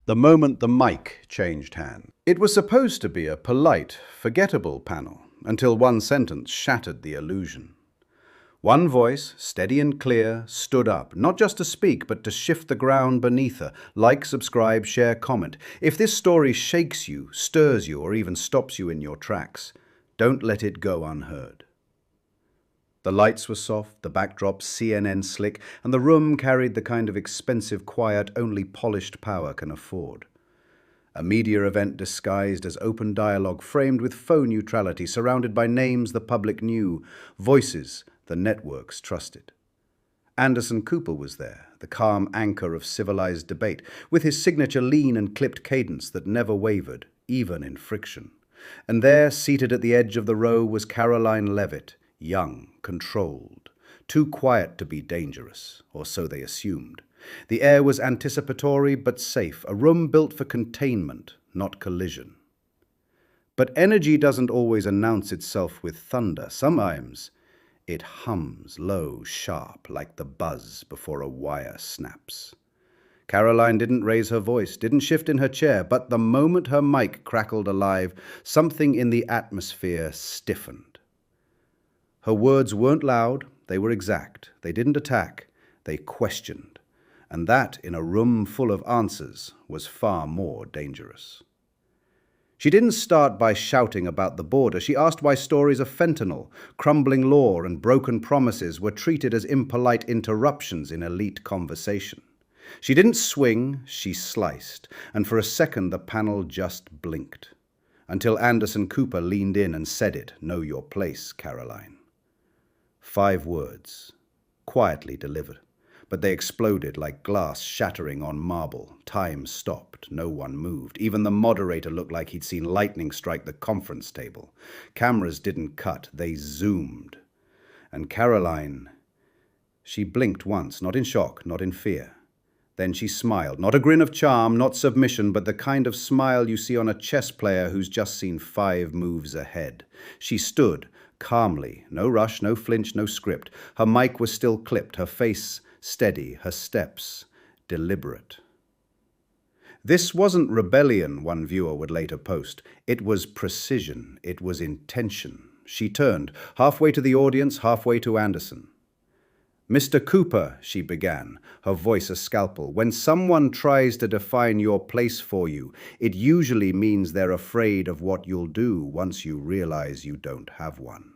the moment the mic changed hands. It was supposed to be a polite, forgettable panel, until one sentence shattered the illusion. One voice, steady and clear, stood up, not just to speak, but to shift the ground beneath her. Like, subscribe, share, comment. If this story shakes you, stirs you, or even stops you in your tracks, don't let it go unheard. The lights were soft, the backdrop CNN slick, and the room carried the kind of expensive quiet only polished power can afford. A media event disguised as open dialogue, framed with faux neutrality, surrounded by names the public knew, voices the networks trusted. Anderson Cooper was there, the calm anchor of civilized debate, with his signature lean and clipped cadence that never wavered, even in friction. And there, seated at the edge of the row, was Karoline Leavitt, young, controlled, too quiet to be dangerous, or so they assumed. The air was anticipatory but safe, a room built for containment, not collision. But energy doesn't always announce itself with thunder. Sometimes it hums low, sharp, like the buzz before a wire snaps. Caroline didn't raise her voice, didn't shift in her chair, but the moment her mic crackled alive, something in the atmosphere stiffened. Her words weren't loud, they were exact. They didn't attack, they questioned. And that, in a room full of answers, was far more dangerous. She didn't start by shouting about the border. She asked why stories of fentanyl, crumbling law, and broken promises were treated as impolite interruptions in elite conversation. She didn't swing, she sliced, and for a second the panel just blinked. Until Anderson Cooper leaned in and said it, "Know your place, Caroline." 5 words, quietly delivered, but they exploded like glass shattering on marble. Time stopped. No one moved. Even the moderator looked like he'd seen lightning strike the conference table. Cameras didn't cut. They zoomed. And Caroline, she blinked once, not in shock, not in fear. Then she smiled. Not a grin of charm, not submission, but the kind of smile you see on a chess player who's just seen 5 moves ahead. She stood calmly. No rush, no flinch, no script. Her mic was still clipped, her face steady, her steps deliberate. This wasn't rebellion, one viewer would later post. It was precision. It was intention. She turned, halfway to the audience, halfway to Anderson. "Mr. Cooper," she began, her voice a scalpel, "when someone tries to define your place for you, it usually means they're afraid of what you'll do once you realize you don't have one."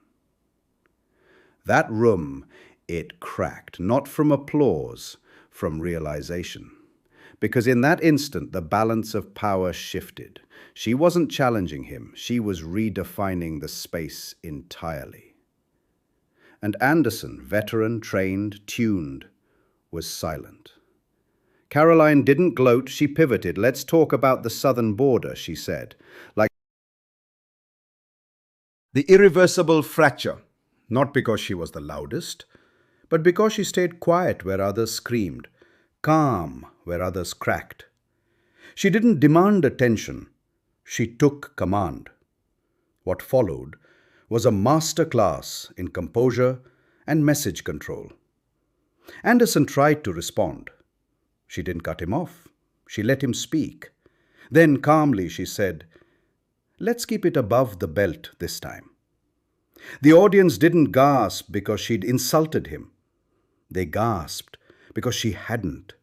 That room, it cracked, not from applause, from realization. Because in that instant, the balance of power shifted. She wasn't challenging him. She was redefining the space entirely. And Anderson, veteran, trained, tuned, was silent. Caroline didn't gloat. She pivoted. "Let's talk about the southern border," she said. Like the irreversible fracture. Not because she was the loudest, but because she stayed quiet where others screamed, calm where others cracked. She didn't demand attention. She took command. What followed was a master class in composure and message control. Anderson tried to respond. She didn't cut him off. She let him speak. Then calmly she said, "Let's keep it above the belt this time." The audience didn't gasp because she'd insulted him. They gasped because she hadn't.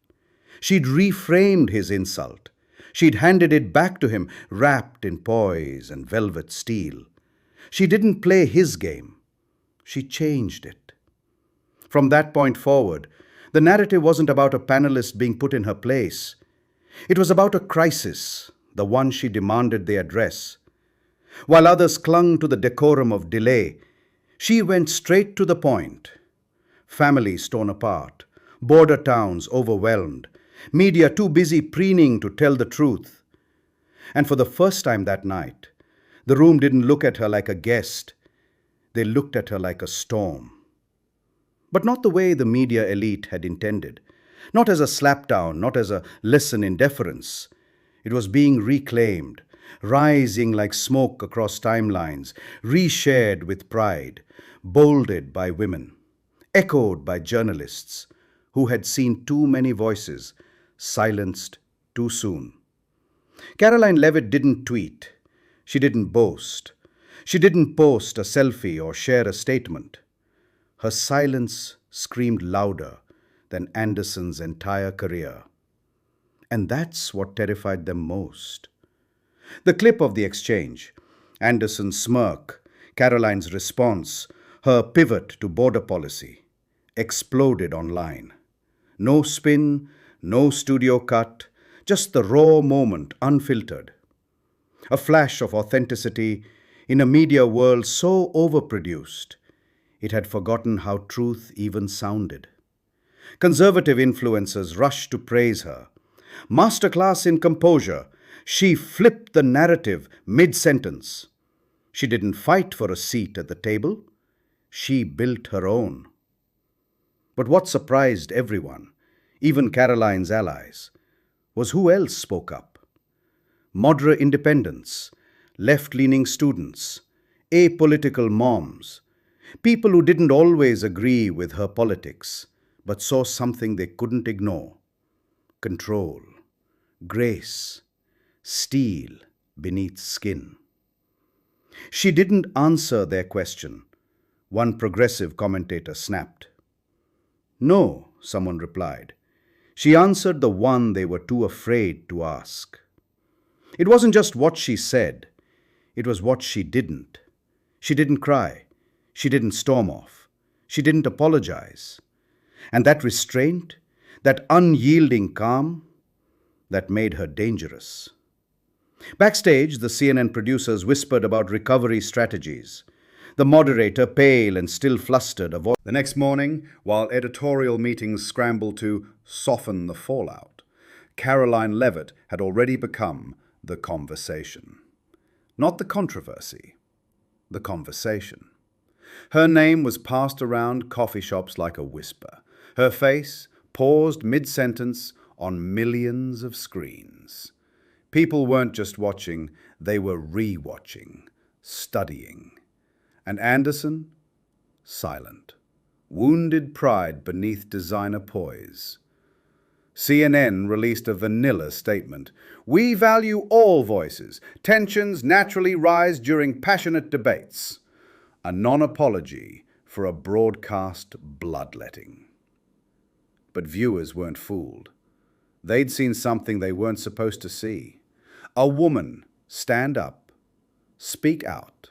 She'd reframed his insult. She'd handed it back to him, wrapped in poise and velvet steel. She didn't play his game. She changed it. From that point forward, the narrative wasn't about a panelist being put in her place. It was about a crisis, the one she demanded they address. While others clung to the decorum of delay, she went straight to the point. Families torn apart, border towns overwhelmed, media too busy preening to tell the truth. And for the first time that night, the room didn't look at her like a guest. They looked at her like a storm. But not the way the media elite had intended. Not as a slapdown, not as a lesson in deference. It was being reclaimed, rising like smoke across timelines, reshared with pride, bolded by women, echoed by journalists who had seen too many voices silenced too soon. Caroline Leavitt didn't tweet. She didn't boast. She didn't post a selfie or share a statement. Her silence screamed louder than Anderson's entire career. And that's what terrified them most. The clip of the exchange, Anderson's smirk, Caroline's response, her pivot to border policy, exploded online. No spin, no studio cut, just the raw moment unfiltered. A flash of authenticity in a media world so overproduced, it had forgotten how truth even sounded. Conservative influencers rushed to praise her. Masterclass in composure, she flipped the narrative mid-sentence. She didn't fight for a seat at the table. She built her own. But what surprised everyone, even Caroline's allies, was who else spoke up. Moderate independents, left-leaning students, apolitical moms, people who didn't always agree with her politics, but saw something they couldn't ignore. Control, grace, steel beneath skin. She didn't answer their question, one progressive commentator snapped. No, someone replied. She answered the one they were too afraid to ask. It wasn't just what she said, it was what she didn't. She didn't cry. She didn't storm off. She didn't apologize. And that restraint, that unyielding calm, that made her dangerous. Backstage, the CNN producers whispered about recovery strategies. The moderator, pale and still flustered, avoided. The next morning, while editorial meetings scrambled to soften the fallout, Caroline Leavitt had already become the conversation. Not the controversy, the conversation. Her name was passed around coffee shops like a whisper. Her face paused mid-sentence on millions of screens. People weren't just watching, they were re-watching, studying. And Anderson? Silent. Wounded pride beneath designer poise. CNN released a vanilla statement. We value all voices. Tensions naturally rise during passionate debates. A non-apology for a broadcast bloodletting. But viewers weren't fooled. They'd seen something they weren't supposed to see. A woman stand up, speak out,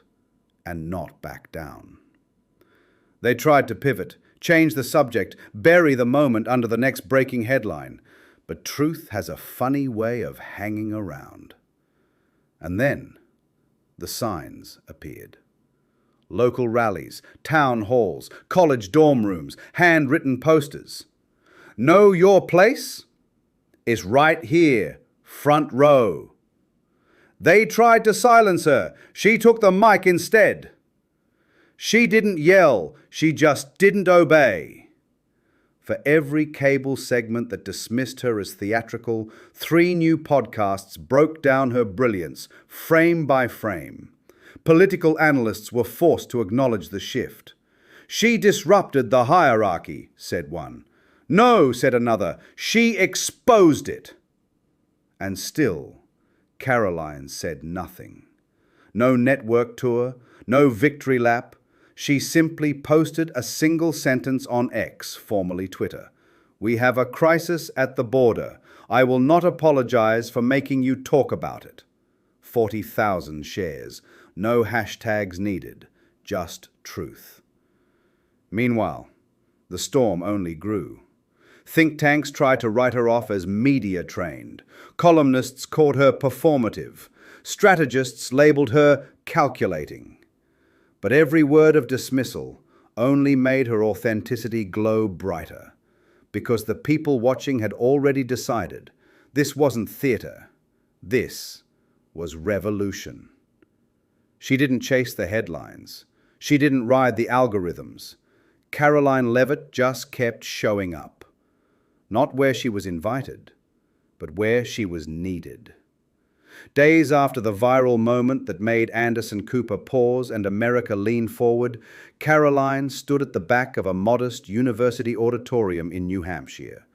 and not back down. They tried to pivot, change the subject, bury the moment under the next breaking headline. But truth has a funny way of hanging around. And then the signs appeared. Local rallies, town halls, college dorm rooms, handwritten posters. Know your place is right here, front row. They tried to silence her. She took the mic instead. She didn't yell. She just didn't obey. For every cable segment that dismissed her as theatrical, 3 new podcasts broke down her brilliance, frame by frame. Political analysts were forced to acknowledge the shift. She disrupted the hierarchy, said one. No, said another, she exposed it. And still, Caroline said nothing. No network tour, no victory lap. She simply posted a single sentence on X, formerly Twitter. We have a crisis at the border. I will not apologize for making you talk about it. 40,000 shares. No hashtags needed. Just truth. Meanwhile, the storm only grew. Think tanks tried to write her off as media-trained. Columnists called her performative. Strategists labeled her calculating. But every word of dismissal only made her authenticity glow brighter, because the people watching had already decided this wasn't theater, this was revolution. She didn't chase the headlines. She didn't ride the algorithms. Caroline Leavitt just kept showing up. Not where she was invited, but where she was needed. Days after the viral moment that made Anderson Cooper pause and America lean forward, Caroline stood at the back of a modest university auditorium in New Hampshire.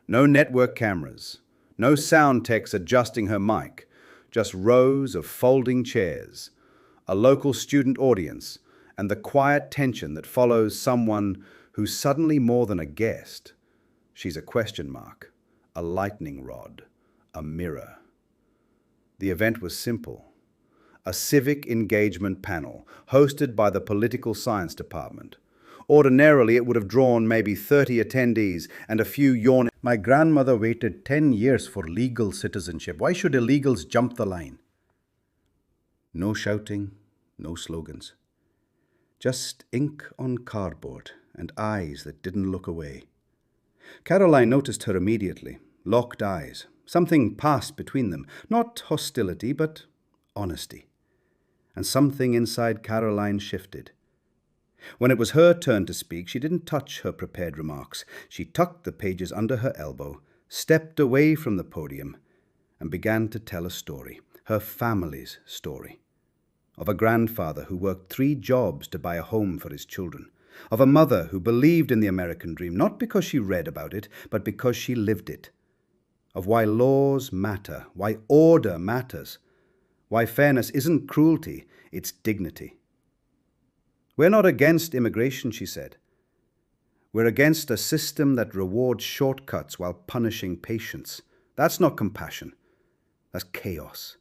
No network cameras, no sound techs adjusting her mic, just rows of folding chairs, a local student audience, and the quiet tension that follows someone who's suddenly more than a guest. She's a question mark, a lightning rod, a mirror. The event was simple. A civic engagement panel hosted by the Political Science Department. Ordinarily, it would have drawn maybe 30 attendees and a few yawning. My grandmother waited 10 years for legal citizenship. Why should illegals jump the line? No shouting, no slogans. Just ink on cardboard and eyes that didn't look away. Caroline noticed her immediately. Locked eyes. Something passed between them. Not hostility, but honesty. And something inside Caroline shifted. When it was her turn to speak, she didn't touch her prepared remarks. She tucked the pages under her elbow, stepped away from the podium, and began to tell a story, her family's story. Of a grandfather who worked 3 jobs to buy a home for his children. Of a mother who believed in the American dream, not because she read about it, but because she lived it. Of why laws matter, why order matters, why fairness isn't cruelty, it's dignity. We're not against immigration, she said. We're against a system that rewards shortcuts while punishing patience. That's not compassion. That's chaos.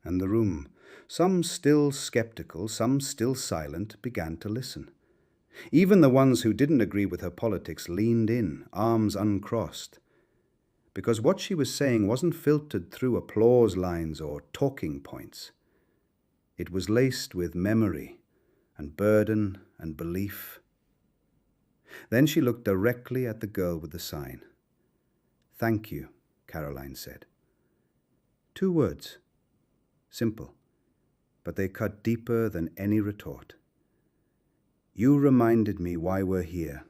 And the room, some still skeptical, some still silent, began to listen. Even the ones who didn't agree with her politics leaned in, arms uncrossed. Because what she was saying wasn't filtered through applause lines or talking points. It was laced with memory and burden and belief. Then she looked directly at the girl with the sign. "Thank you," Caroline said. 2 words. Simple. But they cut deeper than any retort. You reminded me why we're here.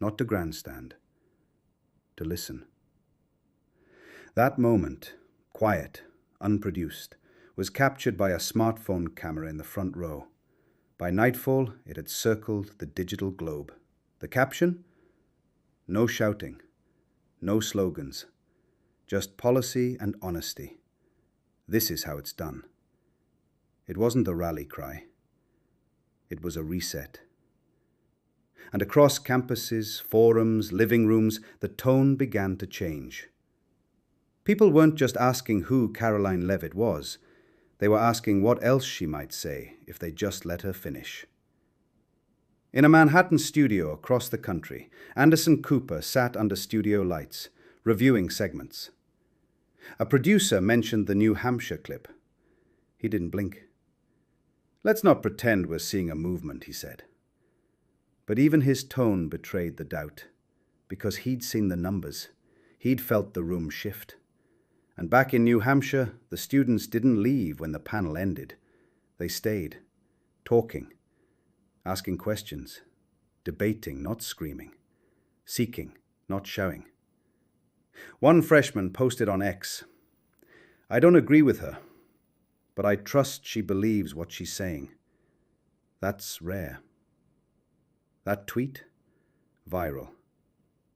Not to grandstand. To listen. That moment, quiet, unproduced, was captured by a smartphone camera in the front row. By nightfall, it had circled the digital globe. The caption? No shouting, no slogans, just policy and honesty. This is how it's done. It wasn't a rally cry. It was a reset. And across campuses, forums, living rooms, the tone began to change. People weren't just asking who Caroline Leavitt was. They were asking what else she might say if they just let her finish. In a Manhattan studio across the country, Anderson Cooper sat under studio lights, reviewing segments. A producer mentioned the New Hampshire clip. He didn't blink. Let's not pretend we're seeing a movement, he said. But even his tone betrayed the doubt, because he'd seen the numbers. He'd felt the room shift. And back in New Hampshire, the students didn't leave when the panel ended. They stayed, talking, asking questions, debating, not screaming, seeking, not shouting. One freshman posted on X, "I don't agree with her, but I trust she believes what she's saying." That's rare. That tweet? Viral.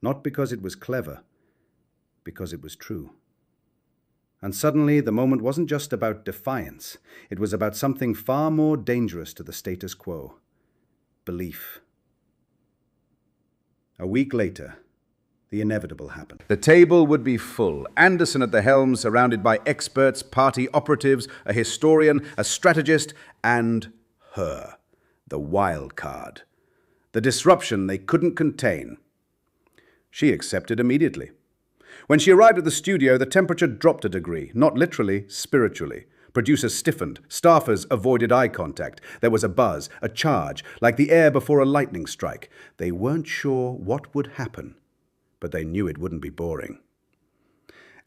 Not because it was clever, because it was true. And suddenly the moment wasn't just about defiance. It was about something far more dangerous to the status quo. Belief. A week later, the inevitable happened. The table would be full. Anderson at the helm, surrounded by experts, party operatives, a historian, a strategist, and her, the wild card. The disruption they couldn't contain. She accepted immediately. When she arrived at the studio, the temperature dropped a degree, not literally, spiritually. Producers stiffened, staffers avoided eye contact. There was a buzz, a charge, like the air before a lightning strike. They weren't sure what would happen, but they knew it wouldn't be boring.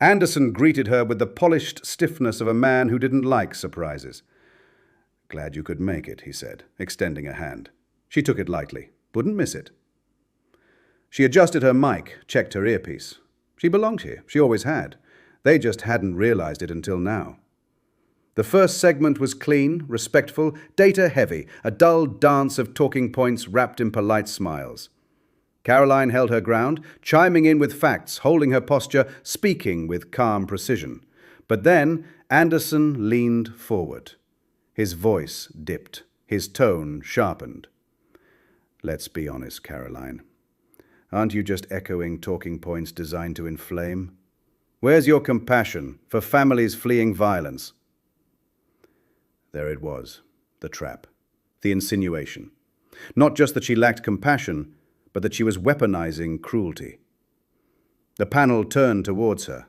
Anderson greeted her with the polished stiffness of a man who didn't like surprises. "Glad you could make it," he said, extending a hand. She took it lightly. Wouldn't miss it. She adjusted her mic, checked her earpiece. She belonged here. She always had. They just hadn't realized it until now. The first segment was clean, respectful, data-heavy, a dull dance of talking points wrapped in polite smiles. Caroline held her ground, chiming in with facts, holding her posture, speaking with calm precision. But then Anderson leaned forward. His voice dipped, his tone sharpened. Let's be honest, Caroline. Aren't you just echoing talking points designed to inflame? Where's your compassion for families fleeing violence? There it was, the trap, the insinuation. Not just that she lacked compassion, but that she was weaponizing cruelty. The panel turned towards her.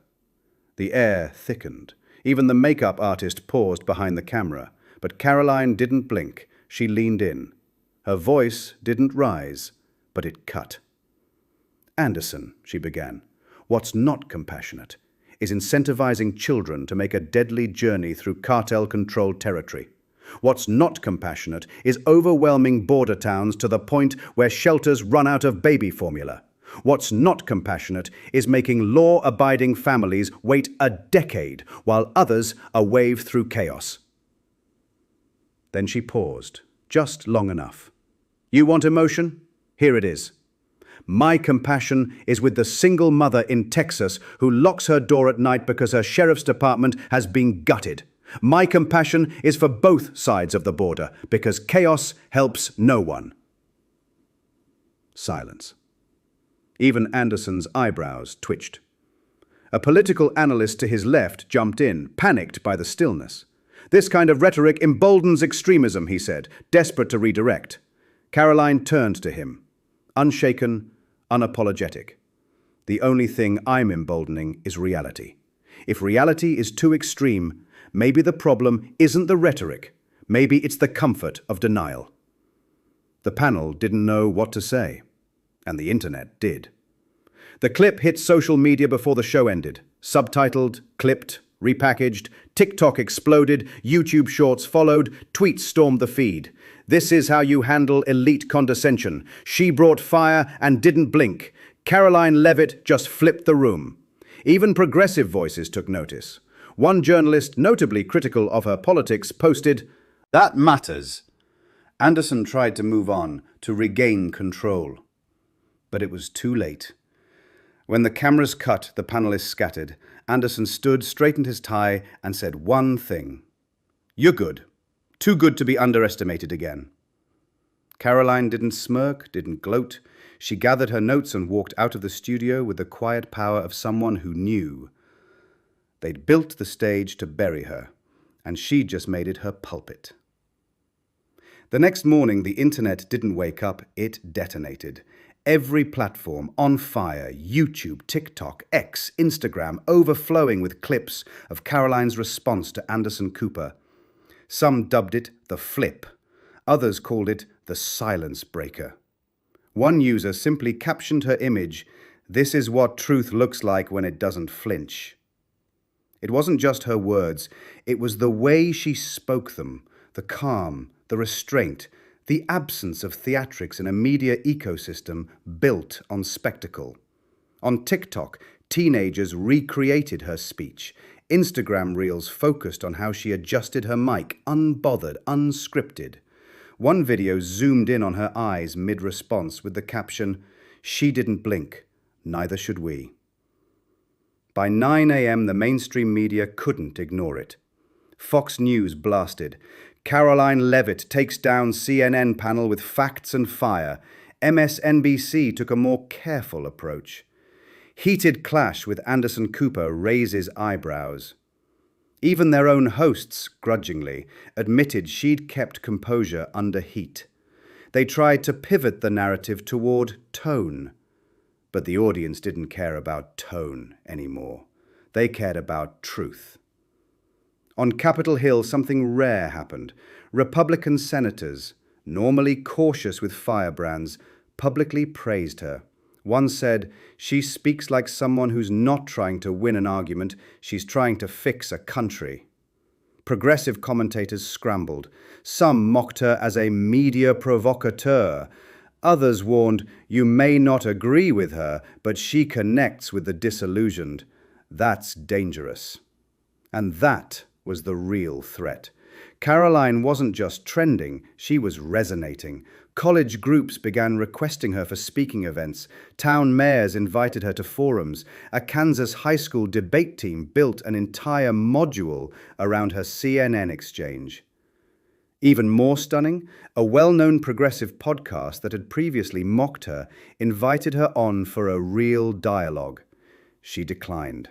The air thickened. Even the makeup artist paused behind the camera. But Caroline didn't blink. She leaned in. Her voice didn't rise, but it cut. Anderson, she began, what's not compassionate is incentivizing children to make a deadly journey through cartel-controlled territory. What's not compassionate is overwhelming border towns to the point where shelters run out of baby formula. What's not compassionate is making law-abiding families wait a decade while others are waved through chaos. Then she paused, just long enough. You want emotion? Here it is. My compassion is with the single mother in Texas who locks her door at night because her sheriff's department has been gutted. My compassion is for both sides of the border because chaos helps no one. Silence. Even Anderson's eyebrows twitched. A political analyst to his left jumped in, panicked by the stillness. This kind of rhetoric emboldens extremism, he said, desperate to redirect. Caroline turned to him, unshaken, unapologetic. The only thing I'm emboldening is reality. If reality is too extreme, maybe the problem isn't the rhetoric. Maybe it's the comfort of denial. The panel didn't know what to say, and the internet did. The clip hit social media before the show ended. Subtitled, clipped, repackaged, TikTok exploded, YouTube Shorts followed, tweets stormed the feed. This is how you handle elite condescension. She brought fire and didn't blink. Karoline Leavitt just flipped the room. Even progressive voices took notice. One journalist, notably critical of her politics, posted, "That matters." Anderson tried to move on, to regain control. But it was too late. When the cameras cut, the panelists scattered. Anderson stood, straightened his tie, and said one thing. "You're good. Too good to be underestimated again." Caroline didn't smirk, didn't gloat. She gathered her notes and walked out of the studio with the quiet power of someone who knew. They'd built the stage to bury her, and she'd just made it her pulpit. The next morning, the internet didn't wake up, it detonated. Every platform on fire, YouTube, TikTok, X, Instagram, overflowing with clips of Caroline's response to Anderson Cooper. Some dubbed it the flip. Others called it the silence breaker. One user simply captioned her image, "This is what truth looks like when it doesn't flinch." It wasn't just her words, it was the way she spoke them, the calm, the restraint, the absence of theatrics in a media ecosystem built on spectacle. On TikTok, teenagers recreated her speech. Instagram reels focused on how she adjusted her mic, unbothered, unscripted. One video zoomed in on her eyes mid-response with the caption, "She didn't blink, neither should we." By 9 a.m., the mainstream media couldn't ignore it. Fox News blasted, "Karoline Leavitt takes down CNN panel with facts and fire." MSNBC took a more careful approach. Heated clash with Anderson Cooper raises eyebrows. Even their own hosts, grudgingly, admitted she'd kept composure under heat. They tried to pivot the narrative toward tone. But the audience didn't care about tone anymore. They cared about truth. On Capitol Hill, something rare happened. Republican senators, normally cautious with firebrands, publicly praised her. One said, "She speaks like someone who's not trying to win an argument, she's trying to fix a country." Progressive commentators scrambled. Some mocked her as a media provocateur. Others warned, "You may not agree with her, but she connects with the disillusioned. That's dangerous." And that was the real threat. Caroline wasn't just trending, she was resonating. College groups began requesting her for speaking events. Town mayors invited her to forums. A Kansas high school debate team built an entire module around her CNN exchange. Even more stunning, a well-known progressive podcast that had previously mocked her invited her on for a real dialogue. She declined.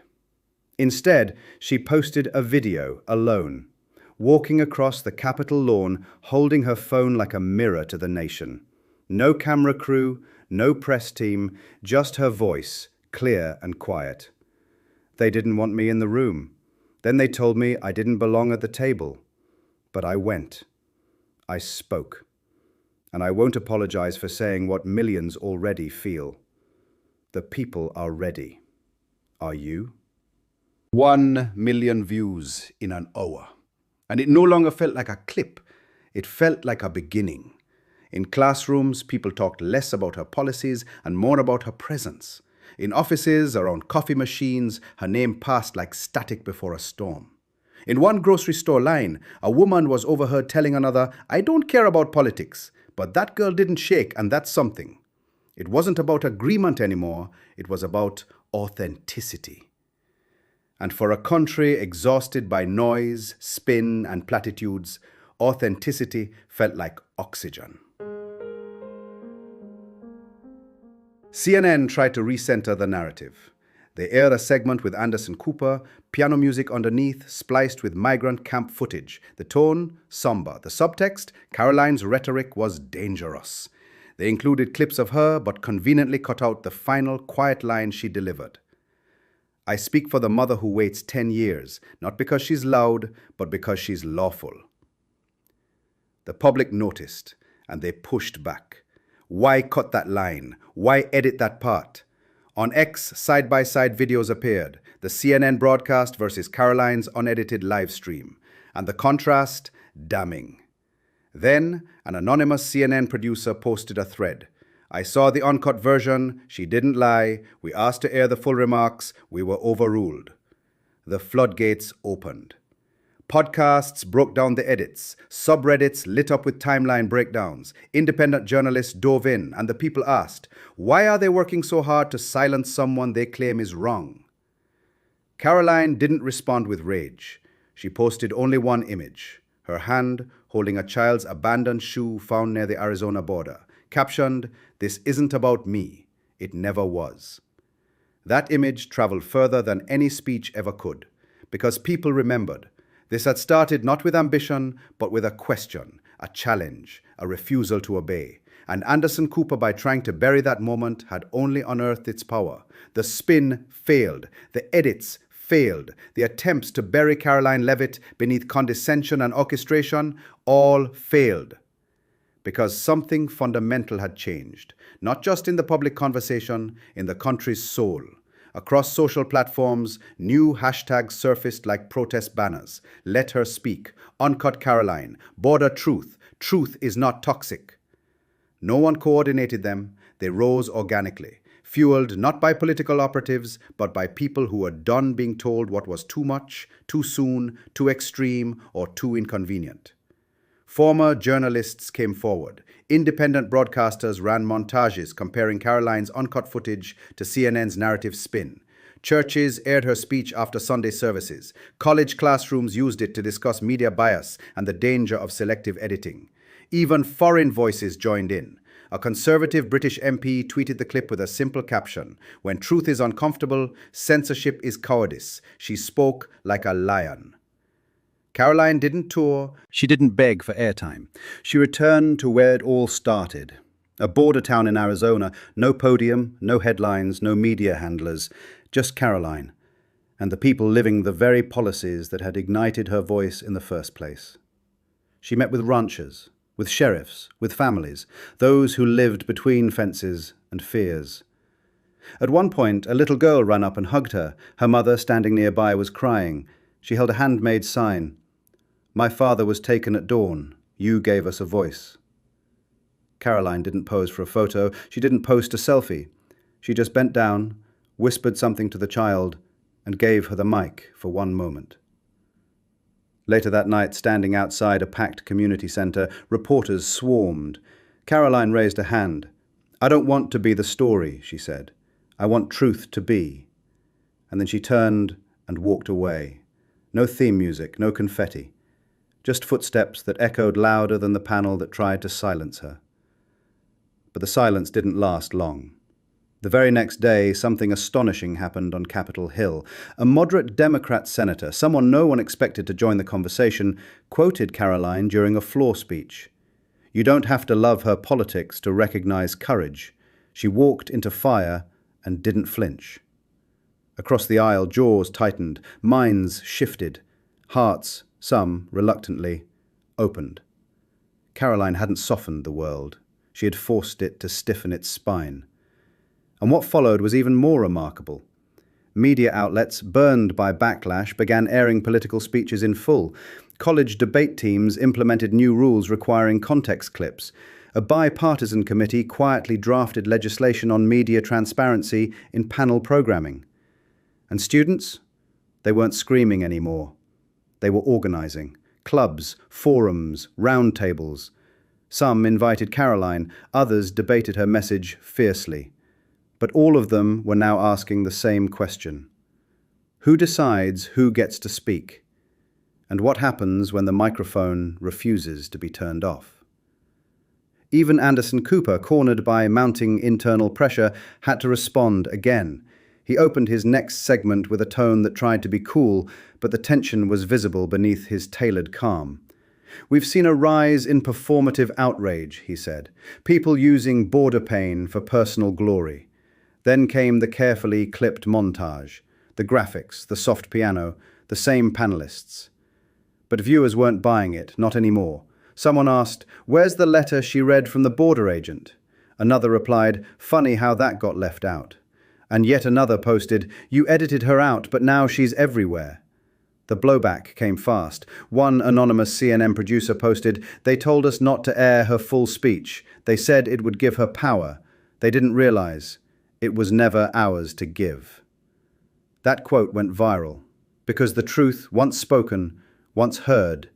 Instead, she posted a video alone, walking across the Capitol lawn, holding her phone like a mirror to the nation. No camera crew, no press team, just her voice, clear and quiet. They didn't want me in the room. Then they told me I didn't belong at the table. But I went. I spoke. And I won't apologize for saying what millions already feel. The people are ready. Are you? 1 million views in an hour. And it no longer felt like a clip. It felt like a beginning. In classrooms, people talked less about her policies and more about her presence. In offices, around coffee machines, her name passed like static before a storm. In one grocery store line, a woman was overheard telling another, "I don't care about politics, but that girl didn't shake, and that's something." It wasn't about agreement anymore, it was about authenticity. And for a country exhausted by noise, spin, and platitudes, authenticity felt like oxygen. CNN tried to recenter the narrative. They aired a segment with Anderson Cooper, piano music underneath, spliced with migrant camp footage. The tone, somber. The subtext, Caroline's rhetoric was dangerous. They included clips of her, but conveniently cut out the final quiet line she delivered. "I speak for the mother who waits 10 years, not because she's loud, but because she's lawful." The public noticed, and they pushed back. Why cut that line? Why edit that part? On X, side-by-side videos appeared, the CNN broadcast versus Caroline's unedited live stream, and the contrast, damning. Then, an anonymous CNN producer posted a thread. "I saw the uncut version, she didn't lie, we asked to air the full remarks, we were overruled." The floodgates opened. Podcasts broke down the edits, subreddits lit up with timeline breakdowns, independent journalists dove in, and the people asked, why are they working so hard to silence someone they claim is wrong? Caroline didn't respond with rage. She posted only one image, her hand holding a child's abandoned shoe found near the Arizona border, captioned, "This isn't about me. It never was." That image traveled further than any speech ever could, because people remembered. This had started not with ambition, but with a question, a challenge, a refusal to obey. And Anderson Cooper, by trying to bury that moment, had only unearthed its power. The spin failed. The edits failed. The attempts to bury Karoline Leavitt beneath condescension and orchestration all failed. Because something fundamental had changed, not just in the public conversation, in the country's soul. Across social platforms, new hashtags surfaced like protest banners. Let her speak. Uncut Caroline. Border truth. Truth is not toxic. No one coordinated them. They rose organically, fueled not by political operatives, but by people who were done being told what was too much, too soon, too extreme, or too inconvenient. Former journalists came forward. Independent broadcasters ran montages comparing Caroline's uncut footage to CNN's narrative spin. Churches aired her speech after Sunday services. College classrooms used it to discuss media bias and the danger of selective editing. Even foreign voices joined in. A conservative British MP tweeted the clip with a simple caption, "When truth is uncomfortable, censorship is cowardice. She spoke like a lion." Caroline didn't tour, she didn't beg for airtime. She returned to where it all started. A border town in Arizona, no podium, no headlines, no media handlers, just Caroline, and the people living the very policies that had ignited her voice in the first place. She met with ranchers, with sheriffs, with families, those who lived between fences and fears. At one point, a little girl ran up and hugged her. Her mother, standing nearby, was crying. She held a handmade sign. "My father was taken at dawn. You gave us a voice." Caroline didn't pose for a photo. She didn't post a selfie. She just bent down, whispered something to the child, and gave her the mic for one moment. Later that night, standing outside a packed community centre, reporters swarmed. Caroline raised a hand. "I don't want to be the story," she said. "I want truth to be." And then she turned and walked away. No theme music, no confetti. Just footsteps that echoed louder than the panel that tried to silence her. But the silence didn't last long. The very next day, something astonishing happened on Capitol Hill. A moderate Democrat senator, someone no one expected to join the conversation, quoted Caroline during a floor speech. "You don't have to love her politics to recognize courage. She walked into fire and didn't flinch." Across the aisle, jaws tightened, minds shifted, hearts, some reluctantly, opened. Caroline hadn't softened the world. She had forced it to stiffen its spine. And what followed was even more remarkable. Media outlets, burned by backlash, began airing political speeches in full. College debate teams implemented new rules requiring context clips. A bipartisan committee quietly drafted legislation on media transparency in panel programming. And students? They weren't screaming anymore. They were organizing. Clubs, forums, roundtables. Some invited Caroline, others debated her message fiercely. But all of them were now asking the same question. Who decides who gets to speak? And what happens when the microphone refuses to be turned off? Even Anderson Cooper, cornered by mounting internal pressure, had to respond again. He opened his next segment with a tone that tried to be cool, but the tension was visible beneath his tailored calm. "We've seen a rise in performative outrage," he said. "People using border pain for personal glory." Then came the carefully clipped montage, the graphics, the soft piano, the same panelists. But viewers weren't buying it, not anymore. Someone asked, "Where's the letter she read from the border agent?" Another replied, "Funny how that got left out." And yet another posted, "You edited her out, but now she's everywhere." The blowback came fast. One anonymous CNN producer posted, "They told us not to air her full speech. They said it would give her power. They didn't realize it was never ours to give." That quote went viral, because the truth, once spoken, once heard,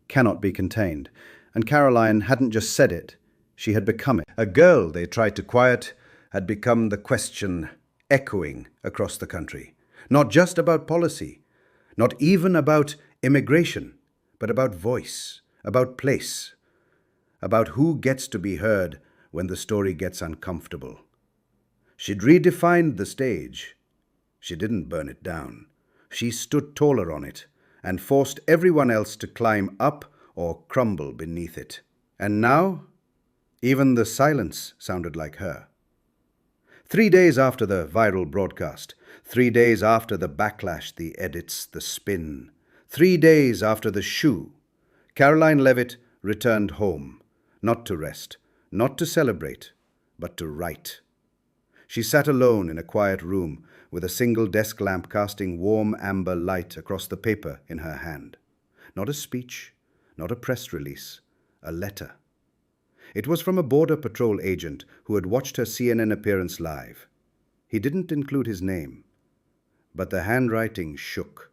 cannot be contained. And Caroline hadn't just said it, she had become it. A girl they tried to quiet had become the question echoing across the country. Not just about policy, not even about immigration, but about voice, about place, about who gets to be heard when the story gets uncomfortable. She'd redefined the stage. She didn't burn it down. She stood taller on it and forced everyone else to climb up or crumble beneath it. And now, even the silence sounded like her. 3 days after the viral broadcast, 3 days after the backlash, the edits, the spin, 3 days after the shoe, Caroline Leavitt returned home, not to rest, not to celebrate, but to write. She sat alone in a quiet room with a single desk lamp casting warm amber light across the paper in her hand. Not a speech, not a press release, a letter. It was from a Border Patrol agent who had watched her CNN appearance live. He didn't include his name, but the handwriting shook.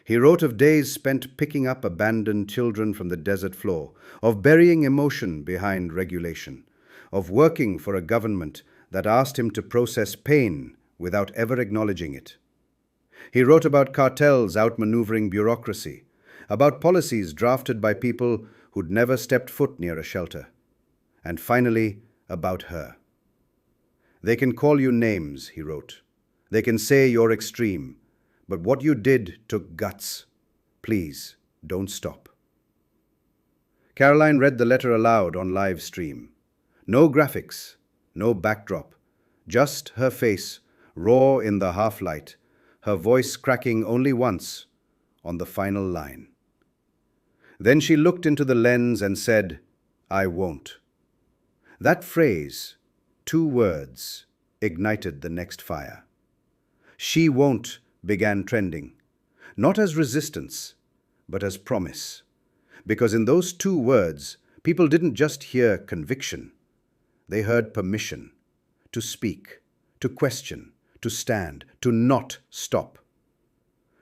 He wrote of days spent picking up abandoned children from the desert floor, of burying emotion behind regulation, of working for a government that asked him to process pain without ever acknowledging it. He wrote about cartels outmaneuvering bureaucracy, about policies drafted by people who'd never stepped foot near a shelter, and finally, about her. "They can call you names," he wrote. "They can say you're extreme, but what you did took guts. Please, don't stop." Caroline read the letter aloud on live stream. No graphics, no backdrop, just her face, raw in the half-light, her voice cracking only once on the final line. Then she looked into the lens and said, "I won't." That phrase, 2 words, ignited the next fire. "She won't" began trending, not as resistance, but as promise. Because in those 2 words, people didn't just hear conviction. They heard permission to speak, to question, to stand, to not stop.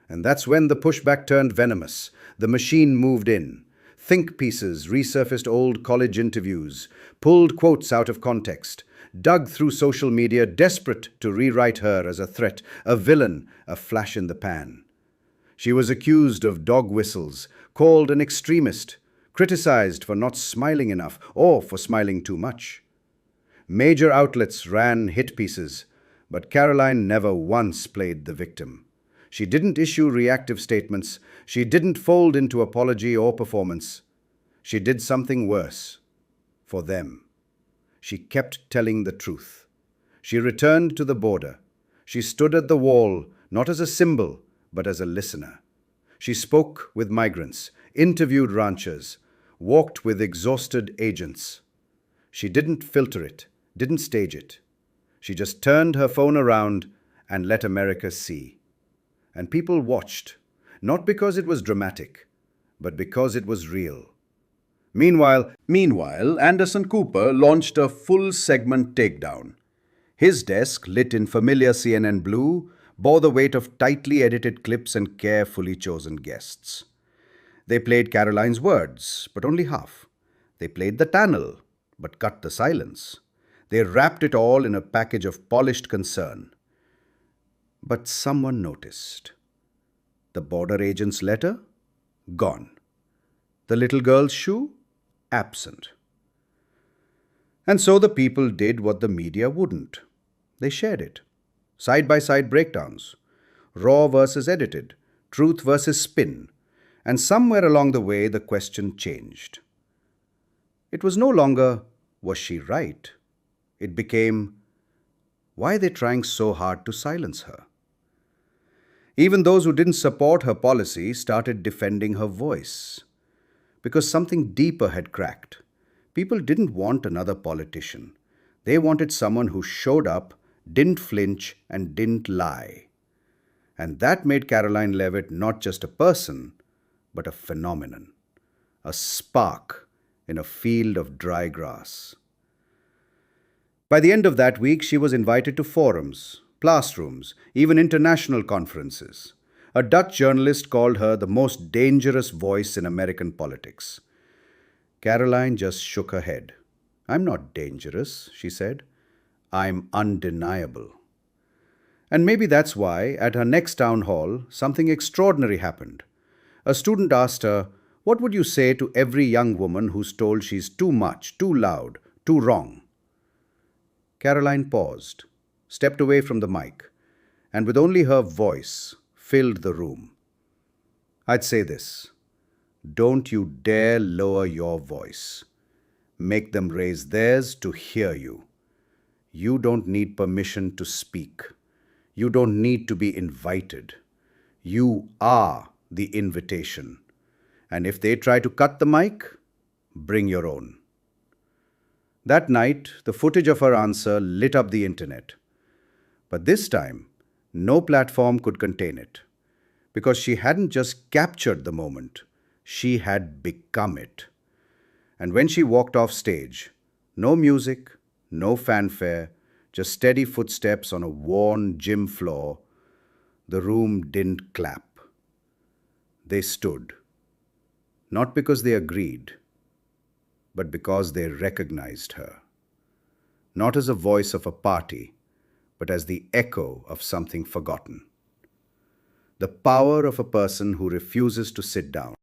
And that's when the pushback turned venomous. The machine moved in. Think pieces resurfaced old college interviews, pulled quotes out of context, dug through social media, desperate to rewrite her as a threat, a villain, a flash in the pan. She was accused of dog whistles, called an extremist, criticized for not smiling enough or for smiling too much. Major outlets ran hit pieces, but Caroline never once played the victim. She didn't issue reactive statements. She didn't fold into apology or performance. She did something worse. For them. She kept telling the truth. She returned to the border. She stood at the wall, not as a symbol, but as a listener. She spoke with migrants, interviewed ranchers, walked with exhausted agents. She didn't filter it, didn't stage it. She just turned her phone around and let America see. And people watched, not because it was dramatic, but because it was real. Meanwhile, Anderson Cooper launched a full-segment takedown. His desk, lit in familiar CNN blue, bore the weight of tightly edited clips and carefully chosen guests. They played Caroline's words, but only half. They played the tunnel, but cut the silence. They wrapped it all in a package of polished concern. But someone noticed. The border agent's letter? Gone. The little girl's shoe? Absent. And so the people did what the media wouldn't. They shared it. Side-by-side breakdowns. Raw versus edited. Truth versus spin. And somewhere along the way, the question changed. It was no longer, was she right? It became, why are they trying so hard to silence her? Even those who didn't support her policy started defending her voice. Because something deeper had cracked. People didn't want another politician. They wanted someone who showed up, didn't flinch, and didn't lie. And that made Caroline Leavitt not just a person, but a phenomenon. A spark in a field of dry grass. By the end of that week, she was invited to forums, classrooms, even international conferences. A Dutch journalist called her the most dangerous voice in American politics. Caroline just shook her head. I'm not dangerous, she said. I'm undeniable. And maybe that's why, at her next town hall, something extraordinary happened. A student asked her, what would you say to every young woman who's told she's too much, too loud, too wrong? Caroline paused, stepped away from the mic, and with only her voice, filled the room. I'd say this. Don't you dare lower your voice. Make them raise theirs to hear you. You don't need permission to speak. You don't need to be invited. You are the invitation. And if they try to cut the mic, bring your own. That night, the footage of her answer lit up the internet. But this time, no platform could contain it. Because she hadn't just captured the moment, she had become it. And when she walked off stage, no music, no fanfare, just steady footsteps on a worn gym floor, the room didn't clap. They stood. Not because they agreed, but because they recognized her. Not as a voice of a party, but as the echo of something forgotten. The power of a person who refuses to sit down.